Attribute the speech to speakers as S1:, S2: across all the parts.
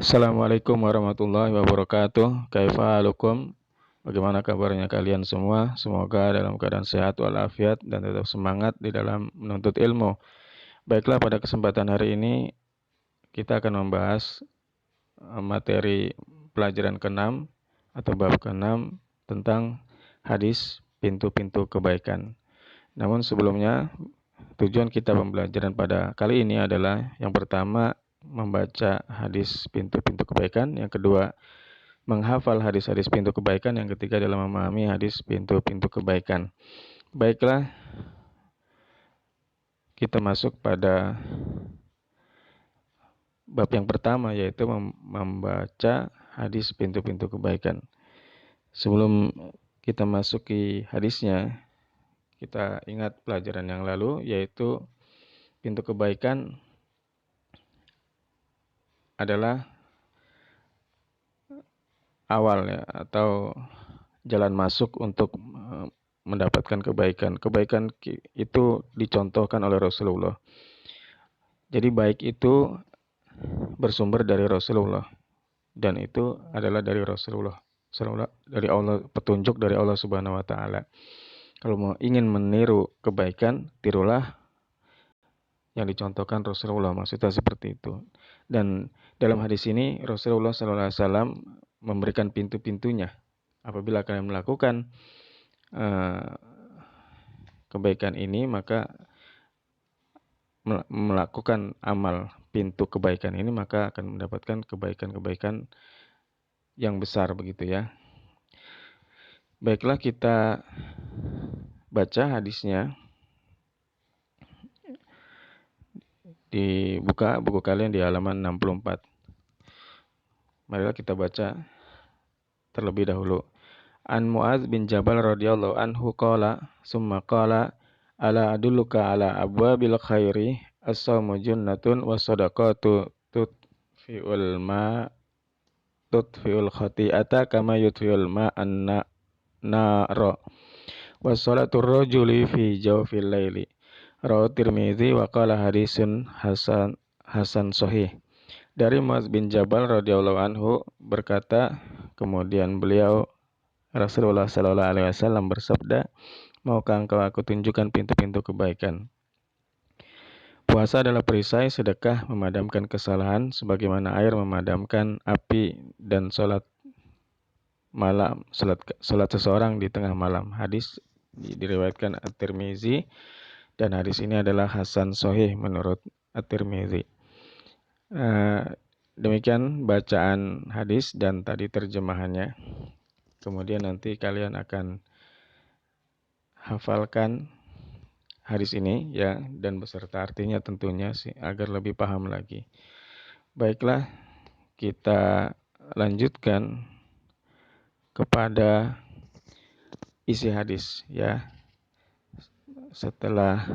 S1: Assalamualaikum warahmatullahi wabarakatuh. Kaifa halukum? Bagaimana kabarnya kalian semua? Semoga dalam keadaan sehat walafiat dan tetap semangat di dalam menuntut ilmu. Baiklah, pada kesempatan hari ini kita akan membahas materi pelajaran ke-6 atau bab ke-6 tentang hadis pintu-pintu kebaikan. Namun sebelumnya, tujuan kita pembelajaran pada kali ini adalah yang pertama membaca hadis pintu-pintu kebaikan, yang kedua menghafal hadis-hadis pintu kebaikan, yang ketiga adalah memahami hadis pintu-pintu kebaikan. Baiklah, kita masuk pada bab yang pertama, yaitu membaca hadis pintu-pintu kebaikan. Sebelum kita masuki hadisnya, kita ingat pelajaran yang lalu, yaitu pintu kebaikan adalah awal ya, atau jalan masuk untuk mendapatkan kebaikan. Kebaikan itu dicontohkan oleh Rasulullah. Jadi baik itu bersumber dari Rasulullah, dan itu adalah dari Rasulullah, dari Allah, petunjuk dari Allah Subhanahu wa taala. Kalau mau ingin meniru kebaikan, tirulah yang dicontohkan Rasulullah, maksudnya seperti itu. Dan dalam hadis ini Rasulullah SAW memberikan pintu-pintunya. Apabila kalian melakukan kebaikan ini, maka melakukan amal pintu kebaikan ini, maka akan mendapatkan kebaikan-kebaikan yang besar, begitu ya. Baiklah, kita baca hadisnya. Dibuka buku kalian di halaman 64. Marilah kita baca terlebih dahulu. An Mu'adz bin Jabal radhiyallahu anhu qala, summa qala, ala adulluka ala abwabil khairi, as-sawmu junnatun was sadaqatu tutfi'ul khati'ata kama yutfi'ul ma'an nara, was salatur rajuli fi jawfil laili. Rawahu Tirmizi wa qala hadisun hasan sahih. Dari Mu'adz bin Jabal radhiyallahu anhu berkata, kemudian beliau, Rasulullah sallallahu alaihi wasallam bersabda, maukah engkau aku tunjukkan pintu-pintu kebaikan? Puasa adalah perisai, sedekah memadamkan kesalahan sebagaimana air memadamkan api, dan salat seseorang di tengah malam. Hadis diriwayatkan At-Tirmizi, dan hadis ini adalah hasan sahih menurut At-Tirmizi. Demikian bacaan hadis dan tadi terjemahannya. Kemudian nanti kalian akan hafalkan hadis ini ya, dan beserta artinya tentunya sih, agar lebih paham lagi. Baiklah, kita lanjutkan kepada isi hadis ya. Setelah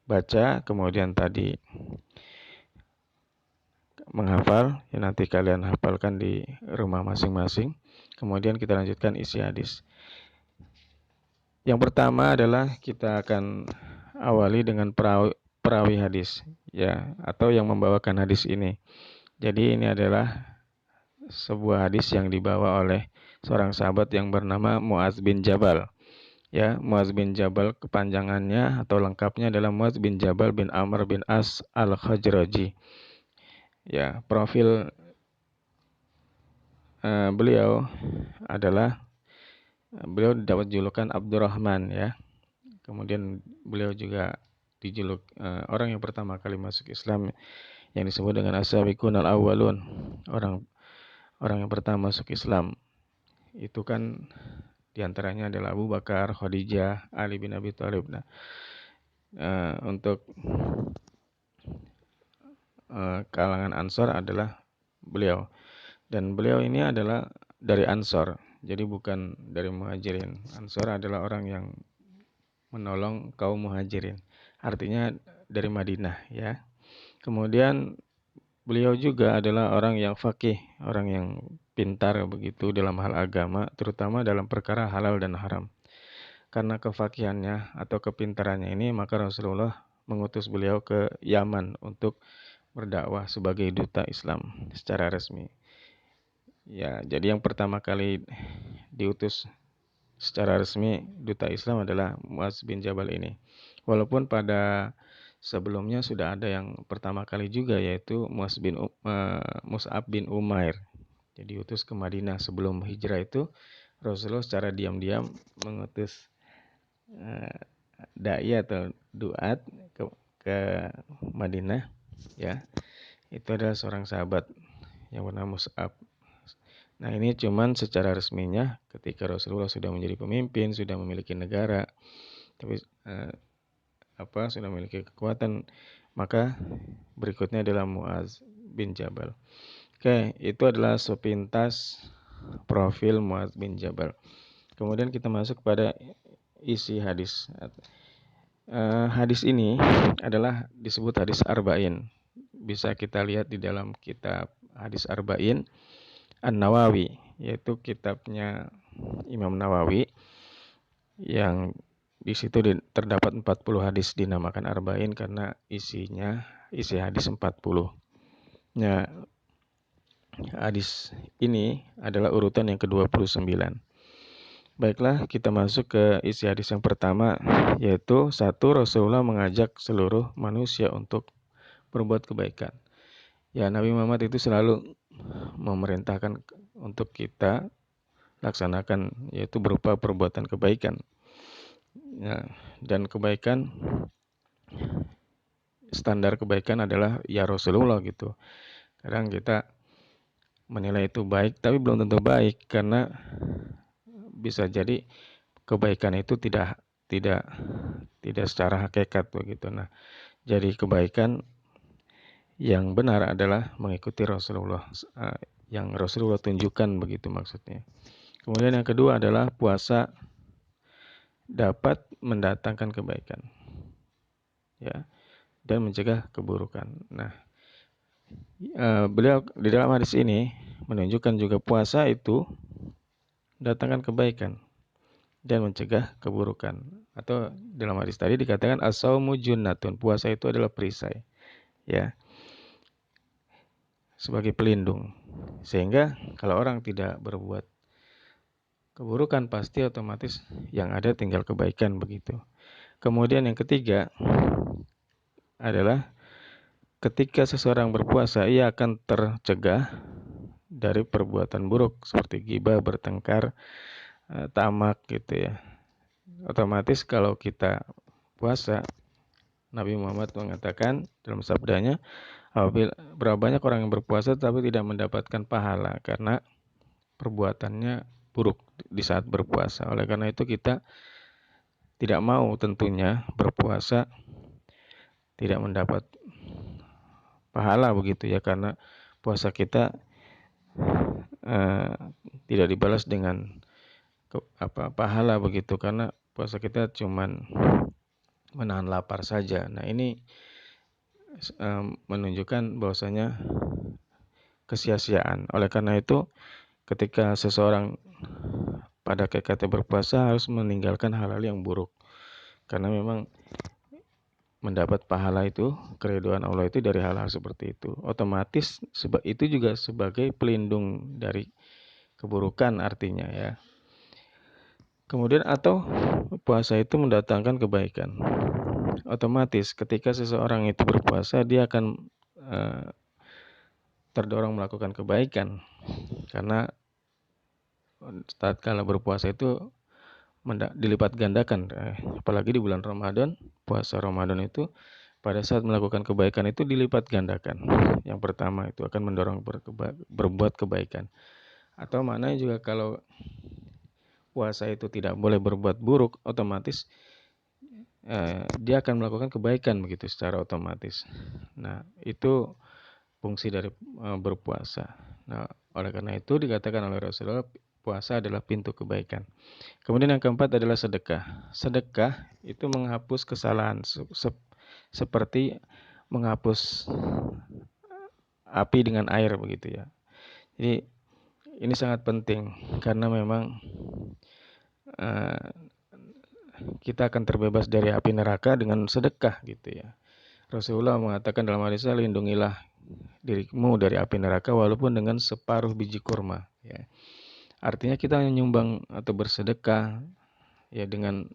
S1: baca, kemudian tadi menghafal, ya nanti kalian hafalkan di rumah masing-masing. Kemudian kita lanjutkan isi hadis. Yang pertama adalah kita akan awali dengan perawi hadis ya, atau yang membawakan hadis ini. Jadi ini adalah sebuah hadis yang dibawa oleh seorang sahabat yang bernama Mu'adz bin Jabal. Ya, Mu'adz bin Jabal kepanjangannya atau lengkapnya adalah Mu'adz bin Jabal bin Amr bin As al-Khazraji. Ya, profil beliau dapat julukan Abdurrahman ya. Kemudian beliau juga dijuluk orang yang pertama kali masuk Islam, yang disebut dengan as-sabiqun al-awwalun, orang yang pertama masuk Islam. Itu kan diantaranya adalah Abu Bakar, Khadijah, Ali bin Abi Thalib. Nah, untuk kalangan Ansor adalah beliau, dan beliau ini adalah dari Ansor, jadi bukan dari Muhajirin. Ansor adalah orang yang menolong kaum Muhajirin, artinya dari Madinah ya. Kemudian beliau juga adalah orang yang faqih, orang yang pintar begitu dalam hal agama, terutama dalam perkara halal dan haram. Karena kefaqihannya atau kepintarannya ini, maka Rasulullah mengutus beliau ke Yaman untuk berdakwah sebagai duta Islam secara resmi. Ya, jadi yang pertama kali diutus secara resmi duta Islam adalah Muaz bin Jabal ini. Walaupun pada sebelumnya sudah ada yang pertama kali juga, yaitu Mus'ab bin Umair. Jadi diutus ke Madinah sebelum hijrah itu, Rasulullah secara diam-diam mengutus dai atau duat ke Madinah, ya. Itu adalah seorang sahabat yang bernama Mus'ab. Nah, ini cuman secara resminya ketika Rasulullah sudah menjadi pemimpin, sudah memiliki negara, tapi sudah memiliki kekuatan, maka berikutnya adalah Muaz bin Jabal. Oke, itu adalah sepintas profil Muaz bin Jabal. Kemudian kita masuk pada isi hadis. Hadis ini adalah disebut hadis Arba'in. Bisa kita lihat di dalam kitab hadis Arba'in An-Nawawi, yaitu kitabnya Imam Nawawi, yang di situ terdapat 40 hadis dinamakan Arba'in karena isi hadis 40. Nah, hadis ini adalah urutan yang ke-29. Baiklah, kita masuk ke isi hadis yang pertama, yaitu 1. Rasulullah mengajak seluruh manusia untuk berbuat kebaikan. Ya, Nabi Muhammad itu selalu memerintahkan untuk kita laksanakan, yaitu berupa perbuatan kebaikan. Ya, dan kebaikan, standar kebaikan adalah ya Rasulullah gitu. Kadang kita menilai itu baik, tapi belum tentu baik, karena bisa jadi kebaikan itu tidak secara hakikat begitu. Nah, jadi kebaikan yang benar adalah mengikuti Rasulullah, yang Rasulullah tunjukkan begitu maksudnya. Kemudian yang kedua adalah puasa dapat mendatangkan kebaikan, ya, dan mencegah keburukan. Nah, beliau di dalam hadis ini menunjukkan juga puasa itu mendatangkan kebaikan dan mencegah keburukan. Atau dalam hadis tadi dikatakan as-saumu junnatun, puasa itu adalah perisai, ya, sebagai pelindung. Sehingga kalau orang tidak berbuat keburukan, pasti otomatis yang ada tinggal kebaikan begitu. Kemudian yang ketiga adalah ketika seseorang berpuasa, ia akan tercegah dari perbuatan buruk seperti ghibah, bertengkar, tamak gitu ya. Otomatis kalau kita puasa, Nabi Muhammad mengatakan dalam sabdanya, berapa banyak orang yang berpuasa tapi tidak mendapatkan pahala karena perbuatannya buruk di saat berpuasa. Oleh karena itu kita tidak mau tentunya berpuasa tidak mendapat pahala begitu ya, karena puasa kita tidak dibalas dengan pahala begitu, karena puasa kita cuman menahan lapar saja. Nah, ini menunjukkan bahwasanya kesia-siaan. Oleh karena itu ketika seseorang pada hakikatnya berpuasa harus meninggalkan hal-hal yang buruk, karena memang mendapat pahala itu, keridhaan Allah itu dari hal-hal seperti itu. Otomatis itu juga sebagai pelindung dari keburukan artinya ya. Kemudian atau puasa itu mendatangkan kebaikan. Otomatis ketika seseorang itu berpuasa, dia akan terdorong melakukan kebaikan, karena tatkala berpuasa itu dilipat gandakan, apalagi di bulan Ramadan. Puasa Ramadan itu pada saat melakukan kebaikan itu dilipat gandakan. Yang pertama itu akan mendorong berbuat kebaikan. Atau maknanya juga kalau puasa itu tidak boleh berbuat buruk, otomatis dia akan melakukan kebaikan begitu secara otomatis. Nah, itu fungsi dari berpuasa. Nah, oleh karena itu dikatakan oleh Rasulullah, puasa adalah pintu kebaikan. Kemudian yang keempat adalah sedekah. Sedekah itu menghapus kesalahan, seperti menghapus api dengan air begitu ya. Jadi ini sangat penting karena memang kita akan terbebas dari api neraka dengan sedekah gitu ya. Rasulullah mengatakan dalam hadisnya, lindungilah dirimu dari api neraka walaupun dengan separuh biji kurma, ya. Artinya kita nyumbang atau bersedekah ya dengan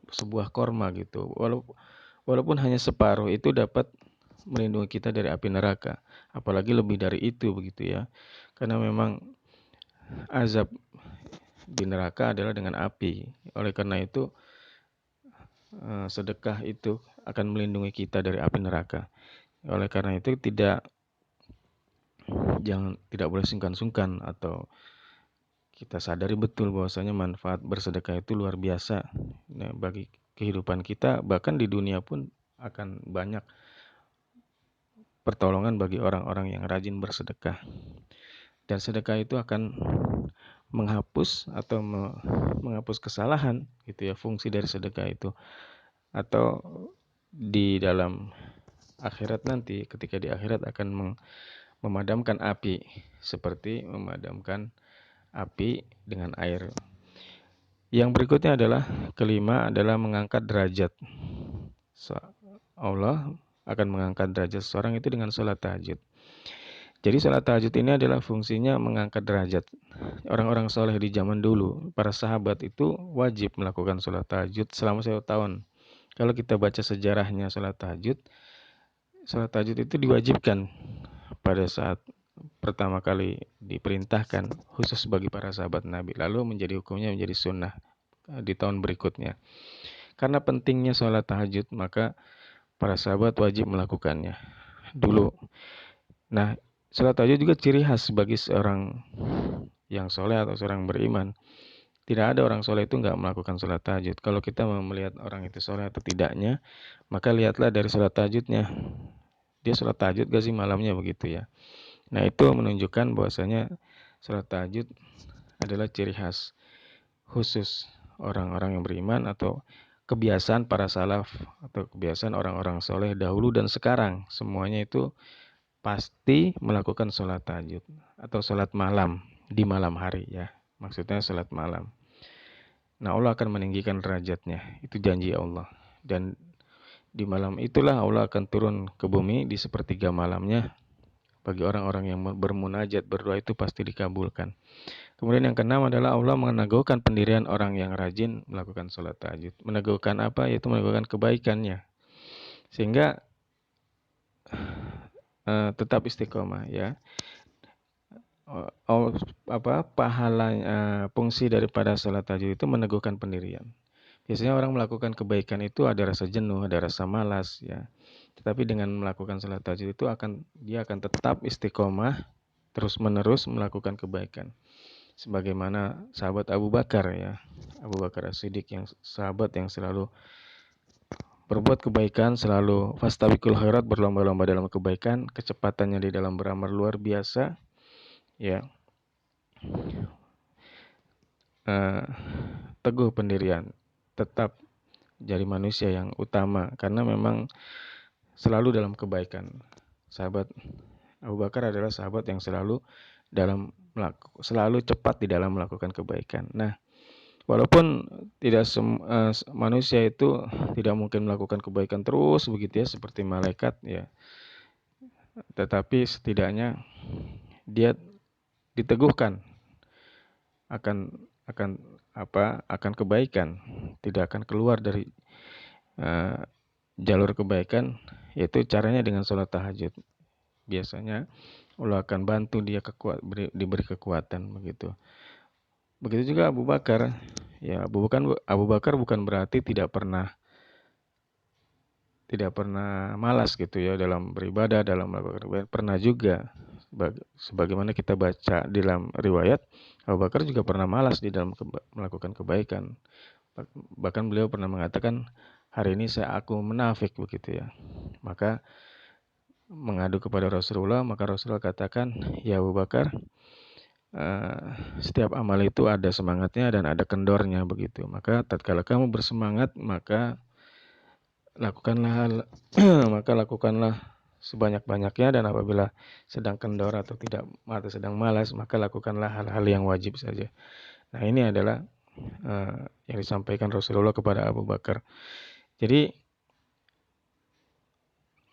S1: sebuah kurma gitu. Walaupun hanya separuh itu dapat melindungi kita dari api neraka. Apalagi lebih dari itu begitu ya. Karena memang azab di neraka adalah dengan api. Oleh karena itu sedekah itu akan melindungi kita dari api neraka. Oleh karena itu tidak boleh sungkan-sungkan atau kita sadari betul bahwasanya manfaat bersedekah itu luar biasa. Nah, bagi kehidupan kita bahkan di dunia pun akan banyak pertolongan bagi orang-orang yang rajin bersedekah. Dan sedekah itu akan menghapus atau menghapus kesalahan gitu ya, fungsi dari sedekah itu. Atau di dalam akhirat nanti, ketika di akhirat akan memadamkan api seperti memadamkan api dengan air. Yang berikutnya adalah kelima adalah mengangkat derajat. Allah akan mengangkat derajat seseorang itu dengan sholat tahajud. Jadi sholat tahajud ini adalah fungsinya mengangkat derajat. Orang-orang soleh di zaman dulu, para sahabat itu wajib melakukan sholat tahajud selama 1 tahun. Kalau kita baca sejarahnya sholat tahajud itu diwajibkan pada saat pertama kali diperintahkan khusus bagi para sahabat Nabi. Lalu menjadi hukumnya menjadi sunnah di tahun berikutnya. Karena pentingnya sholat tahajud, maka para sahabat wajib melakukannya dulu. Nah, sholat tahajud juga ciri khas bagi seorang yang soleh atau seorang beriman. Tidak ada orang soleh itu nggak melakukan sholat tahajud. Kalau kita mau melihat orang itu soleh atau tidaknya, maka lihatlah dari sholat tahajudnya. Dia sholat tahajud gak sih malamnya begitu ya. Nah, itu menunjukkan bahwasanya sholat tahajud adalah ciri khas khusus orang-orang yang beriman atau kebiasaan para salaf atau kebiasaan orang-orang soleh dahulu dan sekarang. Semuanya itu pasti melakukan sholat tahajud atau sholat malam di malam hari ya. Maksudnya sholat malam. Nah, Allah akan meninggikan derajatnya. Itu janji Allah. Dan di malam itulah Allah akan turun ke bumi di sepertiga malamnya. Bagi orang-orang yang bermunajat, berdoa itu pasti dikabulkan. Kemudian yang keenam adalah Allah meneguhkan pendirian orang yang rajin melakukan sholat tahajud. Meneguhkan apa? Yaitu meneguhkan kebaikannya. Sehingga tetap istiqomah ya. Pahala fungsi daripada sholat tahajud itu meneguhkan pendirian. Biasanya orang melakukan kebaikan itu ada rasa jenuh, ada rasa malas ya. Tetapi dengan melakukan sholat tahajud itu dia akan tetap istiqomah terus-menerus melakukan kebaikan. Sebagaimana sahabat Abu Bakar ya. Abu Bakar As-Siddiq yang sahabat yang selalu berbuat kebaikan, selalu fastabiqul khairat, berlomba-lomba dalam kebaikan, kecepatannya di dalam beramal luar biasa ya. Teguh pendirian, tetap jadi manusia yang utama karena memang selalu dalam kebaikan. Sahabat Abu Bakar adalah sahabat yang selalu cepat di dalam melakukan kebaikan. Nah, walaupun tidak manusia itu tidak mungkin melakukan kebaikan terus begitu ya seperti malaikat ya. Tetapi setidaknya dia diteguhkan akan kebaikan, tidak akan keluar dari jalur kebaikan, yaitu caranya dengan sholat tahajud. Biasanya Allah akan bantu dia diberi kekuatan begitu. Begitu juga Abu Bakar. Ya, Abu Bakar bukan berarti tidak pernah malas gitu ya dalam beribadah, dalam melakukan kebaikan. Pernah juga. Sebagaimana kita baca di dalam riwayat, Abu Bakar juga pernah malas di dalam melakukan kebaikan. Bahkan beliau pernah mengatakan, hari ini aku munafik begitu ya. Maka mengadu kepada Rasulullah, maka Rasulullah katakan, ya Abu Bakar, setiap amal itu ada semangatnya dan ada kendornya begitu. Maka tatkala kamu bersemangat, maka lakukanlah sebanyak-banyaknya, dan apabila sedang kendor atau sedang malas, maka lakukanlah hal-hal yang wajib saja. Nah, ini adalah yang disampaikan Rasulullah kepada Abu Bakar. Jadi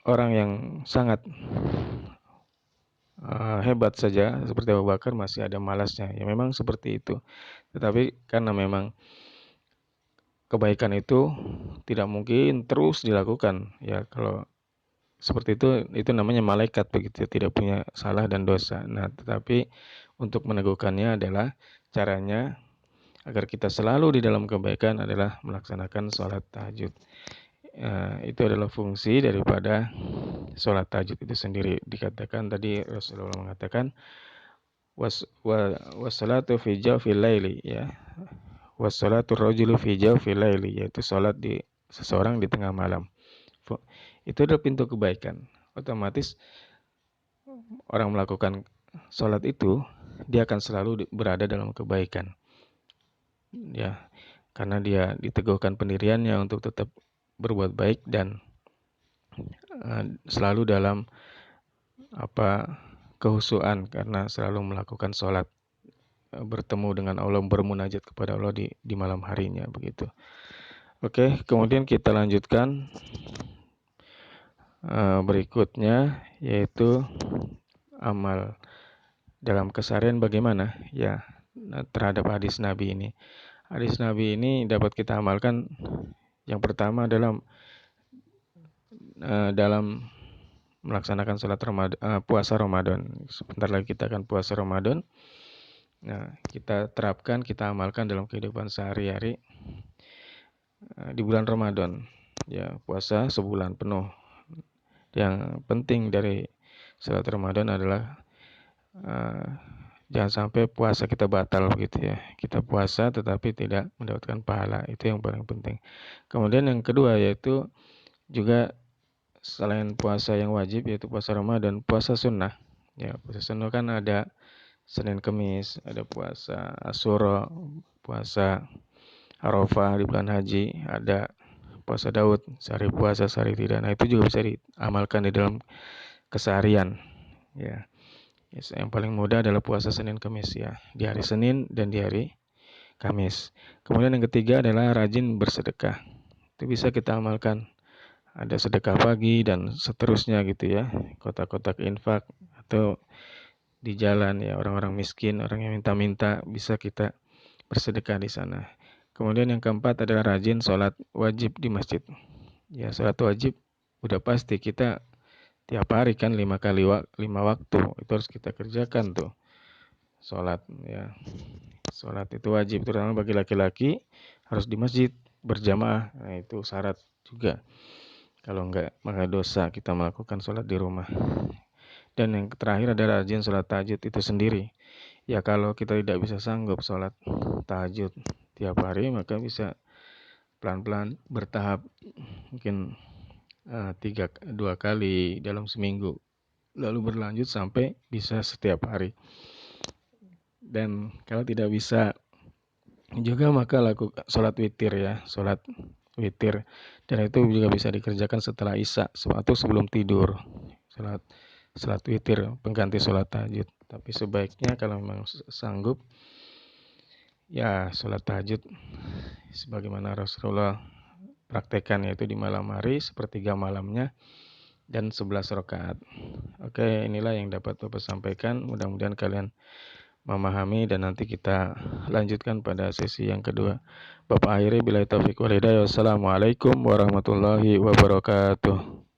S1: orang yang sangat hebat saja seperti Abu Bakar masih ada malasnya. Ya memang seperti itu. Tetapi karena memang kebaikan itu tidak mungkin terus dilakukan. Ya kalau seperti itu namanya malaikat begitu, tidak punya salah dan dosa. Nah, tetapi untuk meneguhkannya adalah caranya agar kita selalu di dalam kebaikan adalah melaksanakan sholat tahajud. Itu adalah fungsi daripada sholat tahajud itu sendiri. Dikatakan tadi Rasulullah mengatakan wassalatu fi jawfil laili, ya. Wassalatu rajulu fi jawfil laili, yaitu sholat di seseorang di tengah malam. Itu adalah pintu kebaikan. Otomatis orang melakukan sholat itu dia akan selalu berada dalam kebaikan, ya, karena dia diteguhkan pendiriannya untuk tetap berbuat baik dan selalu dalam kehusuan karena selalu melakukan sholat, bertemu dengan Allah, bermunajat kepada Allah di malam harinya begitu. Oke, kemudian kita lanjutkan berikutnya, yaitu amal dalam keseharian bagaimana ya terhadap hadis Nabi ini. Hadis Nabi ini dapat kita amalkan. Yang pertama adalah dalam melaksanakan puasa Ramadan. Sebentar lagi kita akan puasa Ramadan. Nah, kita terapkan, kita amalkan dalam kehidupan sehari-hari di bulan Ramadan. Ya, puasa sebulan penuh. Yang penting dari salat Ramadan adalah jangan sampai puasa kita batal begitu ya. Kita puasa tetapi tidak mendapatkan pahala. Itu yang paling penting. Kemudian yang kedua yaitu juga selain puasa yang wajib yaitu puasa Ramadan, puasa sunnah. Ya, puasa sunnah kan ada Senin Kemis, ada puasa Asyura, puasa Arafah di bulan haji, ada puasa Daud, sehari puasa, sehari tidak. Nah, itu juga bisa diamalkan di dalam keseharian. Ya. Yang paling mudah adalah puasa Senin Kemis ya, di hari Senin dan di hari Kamis. Kemudian yang ketiga adalah rajin bersedekah. Itu bisa kita amalkan. Ada sedekah pagi dan seterusnya gitu ya, kotak-kotak infak atau di jalan ya, orang-orang miskin, orang yang minta-minta bisa kita bersedekah di sana. Kemudian yang keempat adalah rajin sholat wajib di masjid. Ya, sholat wajib udah pasti kita tiap hari kan 5 waktu itu harus kita kerjakan tuh sholat ya. Sholat itu wajib terutama bagi laki-laki, harus di masjid berjamaah. Nah, itu syarat juga. Kalau enggak, maka dosa kita melakukan sholat di rumah. Dan yang terakhir adalah rajin sholat tahajud itu sendiri. Ya kalau kita tidak bisa sanggup sholat tahajud tiap hari, maka bisa pelan-pelan bertahap. Mungkin 2 kali dalam seminggu. Lalu berlanjut sampai bisa setiap hari. Dan kalau tidak bisa juga maka lakukan sholat witir ya. Sholat witir, dan itu juga bisa dikerjakan setelah isya atau sebelum tidur. Sholat witir pengganti sholat tahajud. Tapi sebaiknya kalau memang sanggup ya sholat tahajud sebagaimana Rasulullah praktekkan, yaitu di malam hari sepertiga malamnya dan 11 rakaat. Oke, inilah yang dapat Bapak sampaikan. Mudah-mudahan kalian memahami dan nanti kita lanjutkan pada sesi yang kedua. Bapak akhiri billahi taufiq wal hidayah. Wassalamualaikum warahmatullahi wabarakatuh.